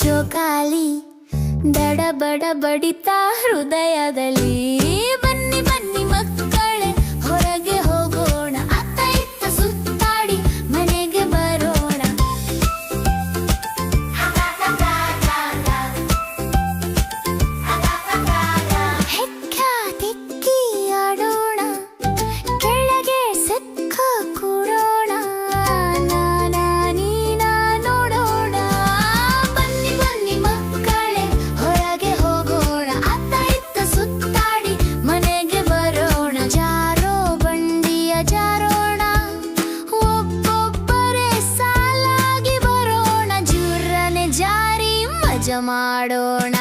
ಜೋಕಾಲಿ ದಡಬಡ ಬಡಿತಾ ಹೃದಯದಲ್ಲಿ. ಬನ್ನಿ ಬನ್ನಿ ಮಕ್ಕಳೇ ಹೊರಗೆ ಹೋಗೋಣ, ಅತ್ತ ಇತ್ತ ಸುತ್ತಾಡಿ ಮನೆಗೆ ಬರೋಣ. ಹೆಕ್ಕ ತಿಕ್ಕಿ ಆಡೋಣ, ಕೆಳಗೆ ಸೆಕ್ಕ ಕೂಡೋಣ, ನಾನಾ ನೀನಾ ನೋಡೋಣ. ಬನ್ನಿ ಬನ್ನಿ ಮಕ್ಕಳೇ ಹೊರಗೆ ಹೋಗೋಣ, ಅತ್ತ ಇತ್ತ ಸುತ್ತಾಡಿ ಮನೆಗೆ ಬರೋಣ. ಜಾರೋ ಬಂಡಿಯ ಜಾರೋಣ, ಒಬ್ಬೊಬ್ಬರೇ ಸಾಲಾಗಿ ಬರೋಣ. ಜುರ್ರನೆ ಜಾರಿ ಮಜಾ ಮಾಡೋಣ.